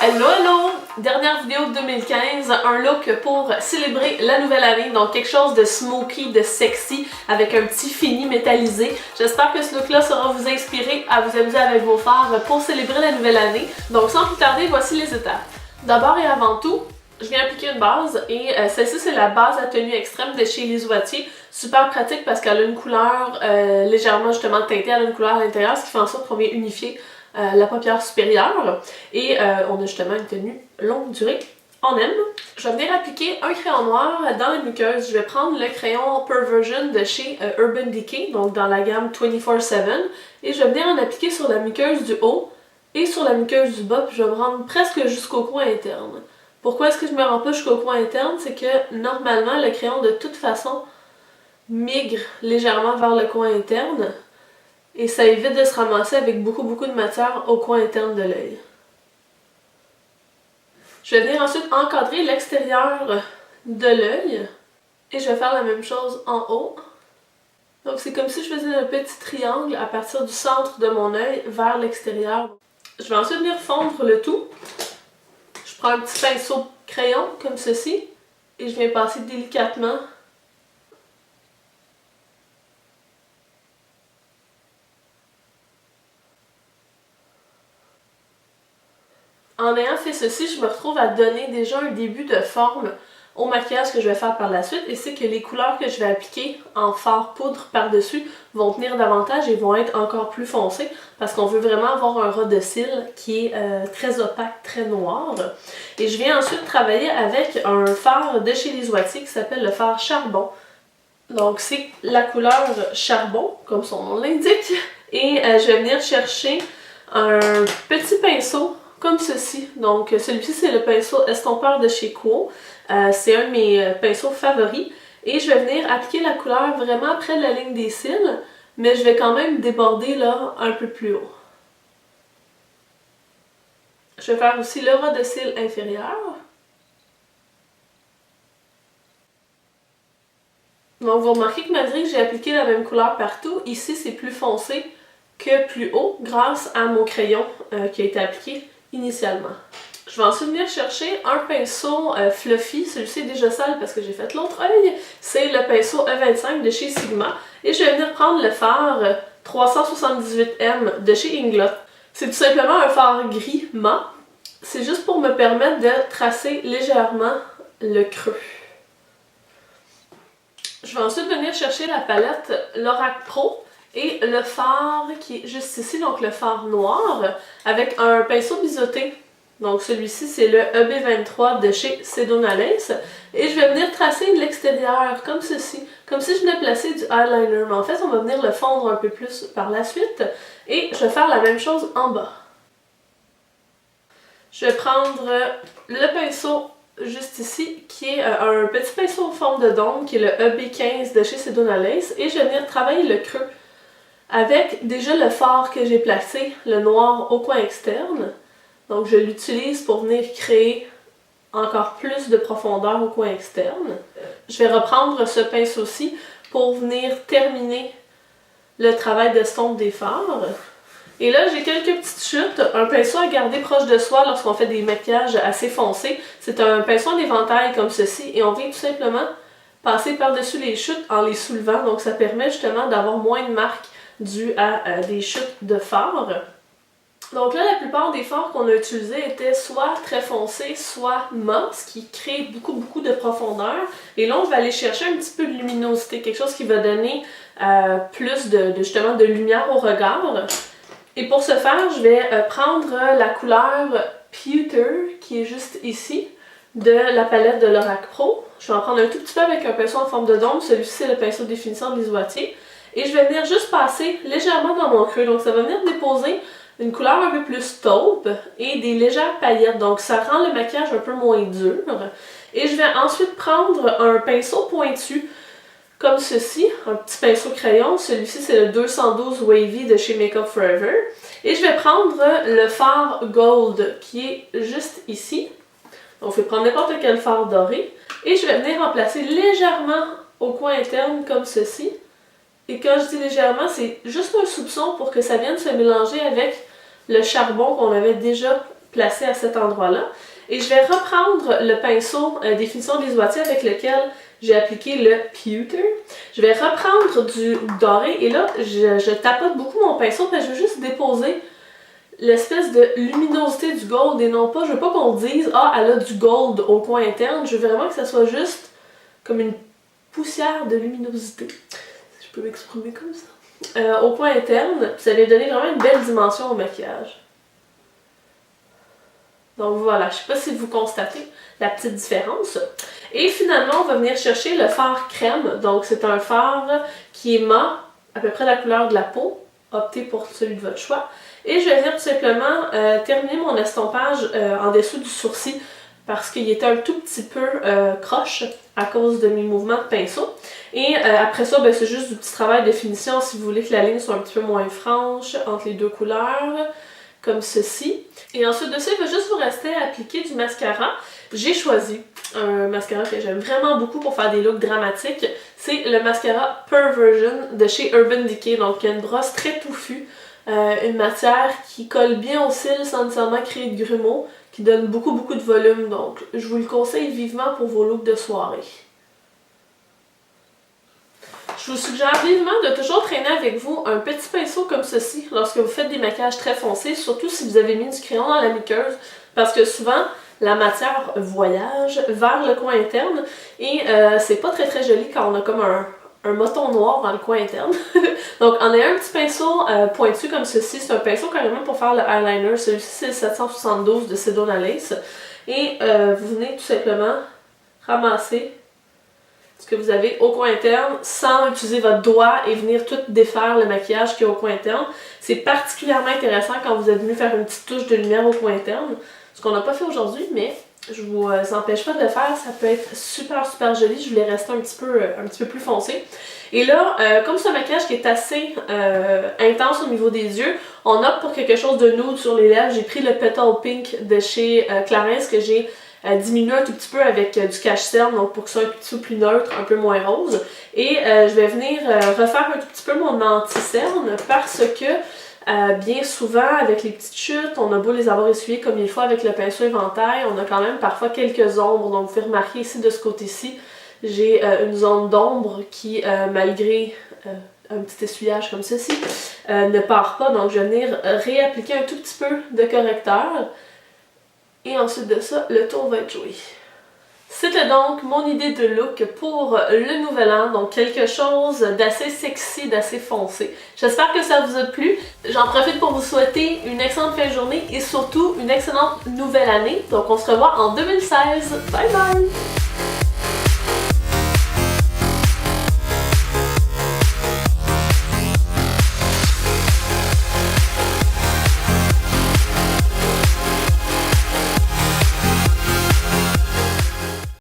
Hello, hello! Dernière vidéo de 2015, un look pour célébrer la nouvelle année, donc quelque chose de smoky, de sexy, avec un petit fini métallisé. J'espère que ce look-là saura vous inspirer à vous amuser avec vos fards pour célébrer la nouvelle année. Donc sans plus tarder, voici les étapes. D'abord et avant tout, je viens appliquer une base et celle-ci c'est la base à tenue extrême de chez Les Oitiers. Super pratique parce qu'elle a une couleur légèrement justement teintée, elle a une couleur à l'intérieur, ce qui fait en sorte qu'on vient unifier la paupière supérieure et on a justement une tenue longue durée en M. Je vais venir appliquer un crayon noir dans la muqueuse. Je vais prendre le crayon Perversion de chez Urban Decay, donc dans la gamme 24/7, et je vais venir en appliquer sur la muqueuse du haut et sur la muqueuse du bas, puis je vais me rendre presque jusqu'au coin interne. Pourquoi est-ce que je me rends pas jusqu'au coin interne? C'est que normalement le crayon de toute façon migre légèrement vers le coin interne et ça évite de se ramasser avec beaucoup de matière au coin interne de l'œil. Je vais venir ensuite encadrer l'extérieur de l'œil et je vais faire la même chose en haut. Donc c'est comme si je faisais un petit triangle à partir du centre de mon œil vers l'extérieur. Je vais ensuite venir fondre le tout. Je prends un petit pinceau crayon comme ceci et je viens passer délicatement . En ayant fait ceci, je me retrouve à donner déjà un début de forme au maquillage que je vais faire par la suite, et c'est que les couleurs que je vais appliquer en fard poudre par-dessus vont tenir davantage et vont être encore plus foncées parce qu'on veut vraiment avoir un ras de cils qui est très opaque, très noir. Et je viens ensuite travailler avec un fard de chez Les Oitiers qui s'appelle le fard charbon. Donc c'est la couleur charbon, comme son nom l'indique, et je vais venir chercher un petit pinceau comme ceci. Donc celui-ci c'est le pinceau estompeur de chez Quo. C'est un de mes pinceaux favoris. Et je vais venir appliquer la couleur vraiment près de la ligne des cils, mais je vais quand même déborder là un peu plus haut. Je vais faire aussi le ras de cils inférieur. Donc vous remarquez que malgré que j'ai appliqué la même couleur partout, ici c'est plus foncé que plus haut grâce à mon crayon qui a été appliqué initialement. Je vais ensuite venir chercher un pinceau fluffy, celui-ci est déjà sale parce que j'ai fait l'autre œil. C'est le pinceau E25 de chez Sigma. Et je vais venir prendre le fard 378M de chez Inglot. C'est tout simplement un fard gris mat. C'est juste pour me permettre de tracer légèrement le creux. Je vais ensuite venir chercher la palette Lorac Pro et le fard qui est juste ici, donc le fard noir, avec un pinceau biseauté. Donc celui-ci c'est le EB23 de chez Sedona Lace. Et je vais venir tracer de l'extérieur comme ceci, comme si je venais placer du eyeliner. Mais en fait on va venir le fondre un peu plus par la suite. Et je vais faire la même chose en bas. Je vais prendre le pinceau juste ici, qui est un petit pinceau en forme de dôme, qui est le EB15 de chez Sedona Lace. Et je vais venir travailler le creux avec déjà le fard que j'ai placé, le noir au coin externe. Donc je l'utilise pour venir créer encore plus de profondeur au coin externe. Je vais reprendre ce pinceau-ci pour venir terminer le travail d'estompe des fards. Et là j'ai quelques petites chutes, un pinceau à garder proche de soi lorsqu'on fait des maquillages assez foncés. C'est un pinceau en éventail comme ceci et on vient tout simplement passer par-dessus les chutes en les soulevant. Donc ça permet justement d'avoir moins de marques dues à des chutes de fard. Donc là, la plupart des fards qu'on a utilisés étaient soit très foncés, soit mat, ce qui crée beaucoup de profondeur. Et là, on va aller chercher un petit peu de luminosité, quelque chose qui va donner plus justement de lumière au regard. Et pour ce faire, je vais prendre la couleur Pewter, qui est juste ici, de la palette de Lorac Pro. Je vais en prendre un tout petit peu avec un pinceau en forme de dôme, celui-ci c'est le pinceau définissant des Oitiers. Et je vais venir juste passer légèrement dans mon creux, donc ça va venir déposer une couleur un peu plus taupe et des légères paillettes, donc ça rend le maquillage un peu moins dur. Et je vais ensuite prendre un pinceau pointu comme ceci, un petit pinceau crayon, celui-ci c'est le 212 Wavy de chez Makeup Forever. Et je vais prendre le fard Gold qui est juste ici. Donc je vais prendre n'importe quel fard doré et je vais venir en placer légèrement au coin interne comme ceci. Et quand je dis légèrement, c'est juste un soupçon pour que ça vienne se mélanger avec le charbon qu'on avait déjà placé à cet endroit-là. Et je vais reprendre le pinceau définition des oitiers avec lequel j'ai appliqué le pewter. Je vais reprendre du doré et là, je tapote beaucoup mon pinceau parce que je veux juste déposer l'espèce de luminosité du gold et non pas, je veux pas qu'on dise « Ah, elle a du gold au coin interne ». Je veux vraiment que ça soit juste comme une poussière de luminosité, si je peux m'exprimer comme ça. Au coin interne, ça vient donner vraiment une belle dimension au maquillage. Donc voilà, je sais pas si vous constatez la petite différence. Et finalement, on va venir chercher le fard crème. Donc c'est un fard qui est mat, à peu près la couleur de la peau. Optez pour celui de votre choix. Et je vais venir tout simplement terminer mon estompage en dessous du sourcil parce qu'il était un tout petit peu croche à cause de mes mouvements de pinceau. Et après ça, ben, c'est juste du petit travail de finition si vous voulez que la ligne soit un petit peu moins franche entre les deux couleurs, comme ceci. Et ensuite de ça, il va juste vous rester à appliquer du mascara. J'ai choisi un mascara que j'aime vraiment beaucoup pour faire des looks dramatiques. C'est le mascara Perversion de chez Urban Decay. Donc il y a une brosse très touffue, une matière qui colle bien aux cils sans nécessairement créer de grumeaux, qui donne beaucoup de volume. Donc je vous le conseille vivement pour vos looks de soirée. Je vous suggère vivement de toujours traîner avec vous un petit pinceau comme ceci lorsque vous faites des maquillages très foncés, surtout si vous avez mis du crayon dans la muqueuse, parce que souvent la matière voyage vers le coin interne et c'est pas très joli quand on a comme un moton noir dans le coin interne. Donc en ayant un petit pinceau pointu comme ceci, c'est un pinceau carrément pour faire le eyeliner, celui-ci c'est le 772 de Sedona Lace, et vous venez tout simplement ramasser ce que vous avez au coin interne sans utiliser votre doigt et venir tout défaire le maquillage qui est au coin interne. C'est particulièrement intéressant quand vous êtes venu faire une petite touche de lumière au coin interne, ce qu'on n'a pas fait aujourd'hui, mais je vous empêche pas de le faire, ça peut être super joli. Je voulais rester un petit peu plus foncé. Et là, comme c'est un maquillage qui est assez intense au niveau des yeux, on opte pour quelque chose de nude sur les lèvres. J'ai pris le Petal Pink de chez Clarins que j'ai diminué un tout petit peu avec du cache-cerne, donc pour que ce soit un petit peu plus neutre, un peu moins rose. Et je vais venir refaire un tout petit peu mon anti-cerne parce que bien souvent, avec les petites chutes, on a beau les avoir essuyées comme il faut avec le pinceau éventail, on a quand même parfois quelques ombres. Donc vous pouvez remarquer ici de ce côté-ci, j'ai une zone d'ombre qui, malgré un petit essuyage comme ceci, ne part pas. Donc je vais venir réappliquer un tout petit peu de correcteur. Et ensuite de ça, le tour va être joué. C'était donc mon idée de look pour le nouvel an, donc quelque chose d'assez sexy, d'assez foncé. J'espère que ça vous a plu. J'en profite pour vous souhaiter une excellente fin de journée et surtout une excellente nouvelle année. Donc on se revoit en 2016. Bye bye!